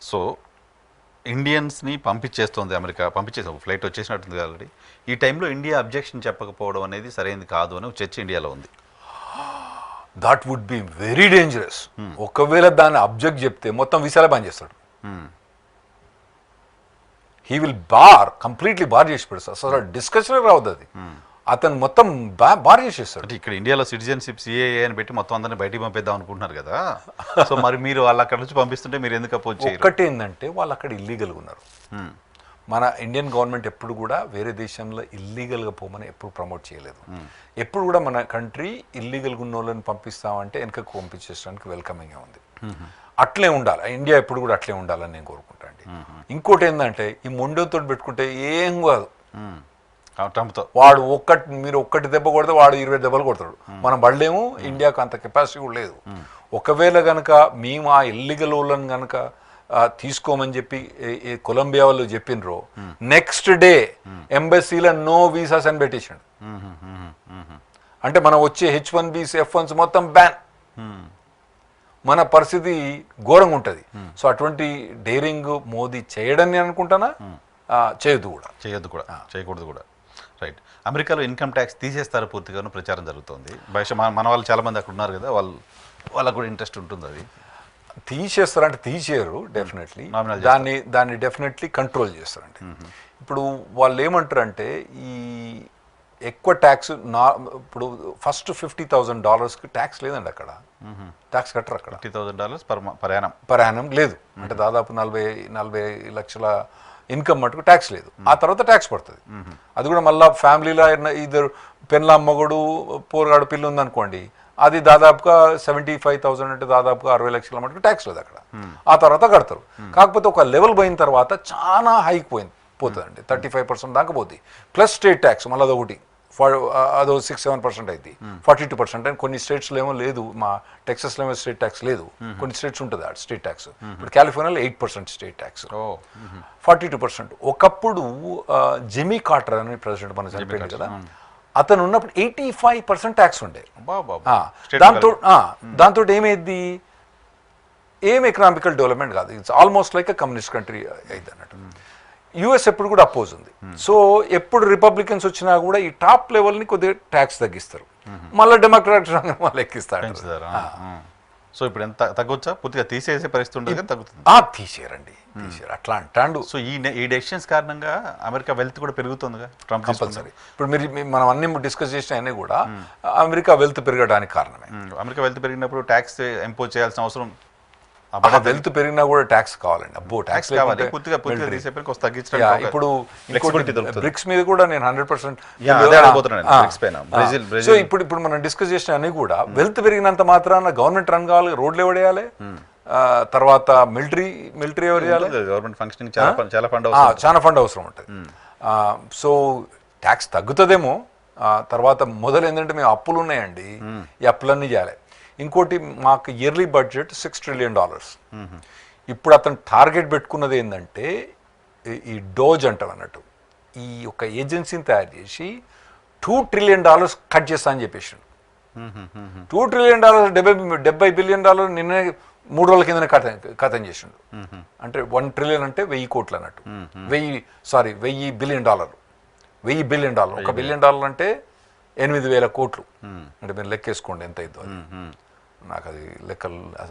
So ఇండియన్స్ని పంపించేస్తుంది America, పంపించేసాం, ఫ్లైట్ వచ్చేసినట్టుంది ఆల్రెడీ. ఈ టైంలో ఇండియా అబ్జెక్షన్ చెప్పకపోవడం అనేది సరైనది కాదు అని చర్చ ఇండియాలో ఉంది. That would be very dangerous. ఒకవేళ దాన్ని అబ్జెక్ట్ చెప్తే మొత్తం వీసాలే బంద్ చేస్తాడు. హీ విల్ కంప్లీట్లీ బార్ చేసి పెడతాడు. అసలు డిస్కషన్ రావద్దు అది. అతను మొత్తం బార్ చేసేస్తాడు. అంటే ఇక్కడ ఇండియాలో సిటిజన్షిప్ సిఏఏ అని పెట్టి మొత్తం అందరినీ బయటికి పంపిద్దాం అనుకుంటున్నారు కదా. సో మరి మీరు వాళ్ళు అక్కడ నుంచి పంపిస్తుంటే మీరు ఎందుకు అపోజ్ చేయరు? ఒక్కటి ఏంటంటే వాళ్ళు అక్కడ ఇల్లీగల్గా ఉన్నారు. మన ఇండియన్ గవర్నమెంట్ ఎప్పుడు కూడా వేరే దేశంలో ఇల్లీగల్గా పోమని ఎప్పుడు ప్రమోట్ చేయలేదు. ఎప్పుడు కూడా మన కంట్రీ ఇల్లీగల్గా ఉన్న వాళ్ళని పంపిస్తామంటే వెనకకు పంపించేసడానికి వెల్కమింగ్గా ఉంది. అట్లే ఉండాలి, ఇండియా ఎప్పుడు కూడా అట్లే ఉండాలని నేను కోరుకుంటా అండి. ఇంకోటి ఏంటంటే ఈ మొండోతో పెట్టుకుంటే ఏం కాదు. ట్రంప్తో వాడు మీరు ఒక్కటి దెబ్బ కొడితే వాడు 20 దెబ్బలు కొడతాడు. మనం పడలేము, ఇండియాకు అంత కెపాసిటీ కూడా లేదు. ఒకవేళ కనుక మేము ఆ ఇల్లీగల్ వాళ్ళని కనుక తీసుకోమని చెప్పి కొలంబియా వాళ్ళు చెప్పినరో, నెక్స్ట్ డే ఎంబసీలో నో వీసాస్ అని పెట్టేసాడు. అంటే మనం వచ్చే H1Bs F1s మొత్తం బ్యాన్. మన పరిస్థితి ఘోరంగా ఉంటుంది. సో అటువంటి డేరింగ్ మోదీ చేయడని అనుకుంటానా, చేయొద్దు కూడా, చేయకూడదు కూడా. రైట్. అమెరికాలో ఇన్కమ్ ట్యాక్స్ తీసేస్తారు పూర్తిగాను ప్రచారం జరుగుతుంది. బహుశా మన వాళ్ళు చాలామంది అక్కడ ఉన్నారు కదా, వాళ్ళకు కూడా ఇంట్రెస్ట్ ఉంటుంది. అది తీసేస్తారంటే తీసేయరు డెఫినెట్లీ, దాన్ని డెఫినెట్లీ కంట్రోల్ చేస్తారండి. ఇప్పుడు వాళ్ళు ఏమంటారంటే ఈ ఎక్కువ ట్యాక్స్ ఇప్పుడు ఫస్ట్ $50,000 ట్యాక్స్ లేదండి అక్కడ. ట్యాక్స్ కట్టరు అక్కడ. $50,000 పర్ యానం లేదు. అంటే దాదాపు 40 లక్షల ఇన్కమ్ మటుకు ట్యాక్స్ లేదు. ఆ తర్వాత ట్యాక్స్ పడుతుంది. అది కూడా మళ్ళీ ఫ్యామిలీలో ఇద్దరు పెళ్ళ మొగుడు పోరగాడు పిల్ల ఉందనుకోండి, అది దాదాపుగా 75,000 అంటే దాదాపుగా 60 లక్షల మటుకు ట్యాక్స్ లేదు అక్కడ. ఆ తర్వాత కడతారు. కాకపోతే ఒక లెవెల్ పోయిన తర్వాత చాలా హైక్ పోతుందండి, 35% దాకా పోతుంది. ప్లస్ స్టేట్ ట్యాక్స్ మళ్ళీ అదొకటి, అదో 6-7% అయింది. 42% అని కొన్ని స్టేట్స్లో ఏమో లేదు. మా టెక్సస్లో ఏమో స్టేట్ ట్యాక్స్ లేదు, కొన్ని స్టేట్స్ ఉంటుంది ఆ స్టేట్ ట్యాక్స్. ఇప్పుడు కాలిఫోర్నియాలో 8% స్టేట్ ట్యాక్స్, 42%. ఒకప్పుడు జిమ్మీ కార్టర్ అని ప్రెసిడెంట్ మన చనిపోయింది కదా, అతను ఉన్నప్పుడు 85% ట్యాక్స్ ఉండే. దాంతో ఏమైంది, ఏం ఎకనామికల్ డెవలప్మెంట్ కాదు. It's almost like a communist country అయింది అన్నట్టు. యుఎస్ ఎప్పుడు కూడా అపోజ్ ఉంది. సో ఎప్పుడు రిపబ్లికన్స్ వచ్చినా కూడా ఈ టాప్ లెవెల్ని కొద్దిగా ట్యాక్స్ తగ్గిస్తారు, మళ్ళీ డెమోక్రాట్స్ మళ్ళీ ఎక్కిస్తారు. సో ఇప్పుడు ఎంత తగ్గొచ్చా? పూర్తిగా తీసేసే పరిస్థితి ఉండదు, తగ్గుతుంది. తీసేయరండి, తీసేయరు అట్లా అంటాడు. సో ఈ డెసిషన్స్ కారణంగా అమెరికా వెల్త్ కూడా పెరుగుతుందిగా ట్రంప్ కంపల్సరీ. ఇప్పుడు మనం అన్ని డిస్కస్ చేసిన అన్నీ కూడా అమెరికా వెల్త్ పెరగడానికి కారణమే. అమెరికా వెల్త్ పెరిగినప్పుడు ట్యాక్స్ ఇంపోజ్ చేయాల్సిన అవసరం, వెల్త్ పెరిగినా కూడా ట్యాక్స్ కావాలండి. అబ్బో ట్యాక్స్ కావాలి. ఇప్పుడు బ్రిక్స్ మీద కూడా నేను 100%. సో ఇప్పుడు మనం డిస్కస్ చేసిన అన్ని కూడా వెల్త్ పెరిగినంత మాత్రాన గవర్నమెంట్ రన్ కావాలి, రోడ్లు ఎవడేయాలి, తర్వాత మిలిటరీ ఎవరు చేయాలి, గవర్నమెంట్ ఫంక్షనింగ్ చాలా ఫండ్ అవసరం ఉంటుంది. సో ట్యాక్స్ తగ్గుతుందేమో. తర్వాత మొదలు ఏంటంటే మేము అప్పులు ఉన్నాయండి, ఈ అప్పులన్నీ చేయాలి. ఇంకోటి మాకు ఇయర్లీ బడ్జెట్ $6 trillion. ఇప్పుడు అతను టార్గెట్ పెట్టుకున్నది ఏంటంటే ఈ డోజ్ అంటాం అన్నట్టు, ఈ యొక్క ఏజెన్సీని తయారు చేసి $2 trillion కట్ చేస్తా అని చెప్పేసాడు. $2 trillion, $70 billion నిన్నే 3 రోజుల కిందనే కథం చేసిండు. అంటే 1 trillion అంటే 1000 కోట్లు అన్నట్టు. $1 billion. $1 billion. $1 billion అంటే 8,000 కోట్లు. అంటే మీరు లెక్కేసుకోండి ఎంత అయిందో. నాకు అది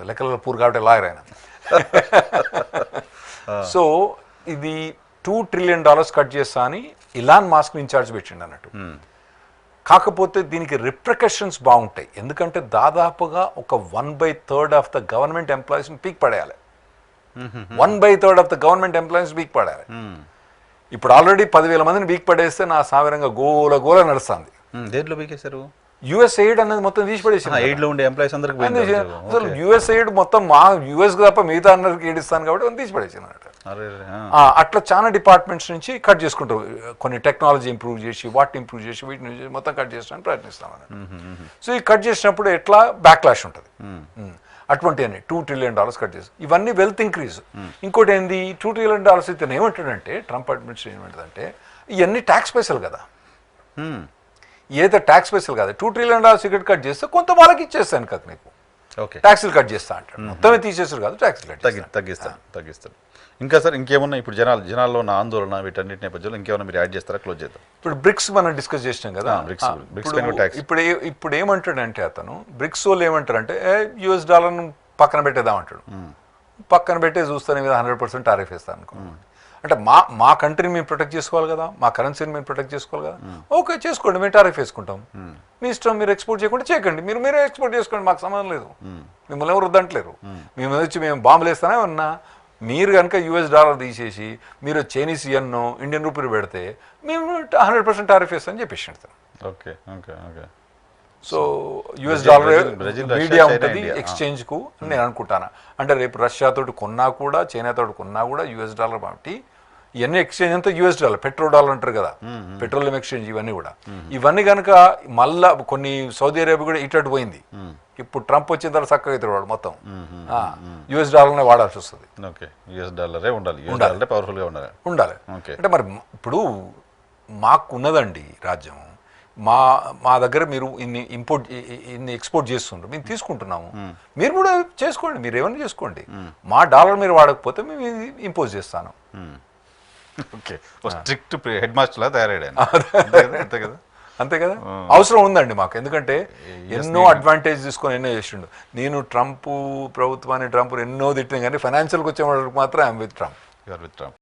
లెక్కల పూర్ కాబట్టి లాయర్ ఆయన. సో ఇది $2 trillion కట్ చేస్తా అని ఇలాన్ మాస్క్ ఇన్ఛార్జ్ పెట్టిండు అన్నట్టు. కాకపోతే దీనికి రిప్రికషన్స్ బాగుంటాయి. ఎందుకంటే దాదాపుగా ఒక 1/3 ఆఫ్ ద గవర్నమెంట్ ఎంప్లాయీస్ని పీక్ పడేయాలి. 1/3 ఆఫ్ ద గవర్నమెంట్ ఎంప్లాయీస్ పీక్ పడేయాలి. ఇప్పుడు ఆల్రెడీ 10,000 మందిని పీక్ పడేస్తే నా సాధారణంగా గోల నడుస్తుంది. దేంట్లో పీకేశారు? యుఎస్ఎయిడ్ అనేది మొత్తం తీసి పడేసి అసలు యుఎస్ఎయిడ్ మొత్తం మా యుఎస్కి తప్ప మిగతా అందరికి ఏడిస్తాను కాబట్టి తీసి పడేసి అట్లా చాలా డిపార్ట్మెంట్స్ నుంచి కట్ చేసుకుంటారు. కొన్ని టెక్నాలజీ ఇంప్రూవ్ చేసి వాటిని ఇంప్రూవ్ చేసి వీటిని మొత్తం కట్ చేసడానికి ప్రయత్నిస్తాం అన్నట్టు. సో ఈ కట్ చేసినప్పుడు ఎట్లా బ్యాక్లాష్ ఉంటుంది. అటువంటి అన్ని $2 trillion కట్ చేసి ఇవన్నీ వెల్త్ ఇంక్రీజ్. ఇంకోటి ఏంది, $2 trillion అయితే ఏమంటాడంటే ట్రంప్ అడ్మినిస్ట్రేషన్ ఏమంటుందంటే ఇవన్నీ ట్యాక్స్ పైసలు కదా, ఏదైతే ట్యాక్స్ పైసలు కాదు, $2 trillion టికెట్ కట్ చేస్తే కొంత వాళ్ళకి ఇచ్చేస్తాను కదా నీకు. ఓకే ట్యాక్సులు కట్ చేస్తా అంటాడు. మొత్తమే తీసేసారు కాదు, ట్యాక్సులు కట్ తగ్గిస్తాడు. ఇంకా సార్ ఇంకేమన్నా ఇప్పుడు జనాల్లో ఉన్న ఆందోళన వీటన్నిటి నేపథ్యంలో ఇంకేమన్నా మీరు యాడ్ చేస్తారా, క్లోజ్ చేద్దాం? ఇప్పుడు బ్రిక్స్ మనం డిస్కస్ చేసినాం కదా, ఇప్పుడు ఏమంటాడంటే అతను బ్రిక్స్ వాళ్ళు ఏమంటారంటే యుఎస్ డాలర్ను పక్కన పెట్టేద్దామంటాడు. పక్కన పెట్టే చూస్తాను మీద 100% టారిఫ్ వేస్తాను అనుకో. అంటే మా కంట్రీని మేము ప్రొటెక్ట్ చేసుకోవాలి కదా, మా కరెన్సీని మేము ప్రొటెక్ట్ చేసుకోవాలి కదా. ఓకే చేసుకోండి, మేము టారిఫ్ వేసుకుంటాం, మీ ఇష్టం, మీరు ఎక్స్పోర్ట్ చేయకుండా చేయకండి, మీరే ఎక్స్పోర్ట్ చేసుకోండి, మాకు సంబంధం లేదు, మిమ్మల్ని ఎవరు వద్దంటలేరు. మేము వచ్చి మేము బాంబులు వేస్తానే ఉన్నా, మీరు కనుక యుఎస్ డాలర్ తీసేసి మీరు చైనీస్ యన్నో ఇండియన్ రూపీలు పెడితే మేము 100% టారిఫ్ వేస్తామని చెప్పేసి. Okay okay okay. So US dollar Brazil, media Russia, ఉంటుంది ఇండియా. ఎక్స్చేంజ్కు నేను అనుకుంటాను. అంటే రేపు రష్యాతోటి కొన్నా కూడా, చైనాతోటి కొన్నా కూడా యుఎస్ డాలర్ కాబట్టి ఇవన్నీ ఎక్స్చేంజ్ అంతా యుఎస్ డాలర్, పెట్రోల్ డాలర్ అంటారు కదా, పెట్రోలియం ఎక్స్చేంజ్, ఇవన్నీ కూడా. ఇవన్నీ కనుక మళ్ళా కొన్ని సౌదీ అరేబియా కూడా ఇటు పోయింది. ఇప్పుడు ట్రంప్ వచ్చిన తర్వాత చక్కగా అవుతాడు వాడు మొత్తం యుఎస్ డాలర్నే వాడాల్సి వస్తుంది. ఓకే, యుఎస్ డాలరే ఉండాలి, పవర్ఫుల్గా ఉండాలి. అంటే మరి ఇప్పుడు మాకు ఉన్నదండి రాజ్యం, మా దగ్గర మీరు ఇన్ని ఎక్స్పోర్ట్ చేస్తుండ్రు, మేము తీసుకుంటున్నాము, మీరు కూడా చేసుకోండి, మీరు ఏమైనా చేసుకోండి, మా డాలర్ మీరు వాడకపోతే మేము ఇంపోజ్ చేస్తాను. ఓకే, స్ట్రిక్ట్ హెడ్ మాస్టర్ లా తయారయ్యాడు. అంతే కదా, అవసరం ఉందండి మాకు. ఎందుకంటే ఎన్నో అడ్వాంటేజ్ తీసుకొని ఎన్నో చేసిండు. నేను ట్రంప్ ప్రభుత్వాన్ని ఎన్నో తిట్టిన కానీ ఫైనాన్షియల్కి వచ్చే వాళ్ళకి మాత్రం ఐఎమ్ విత్ ట్రంప్.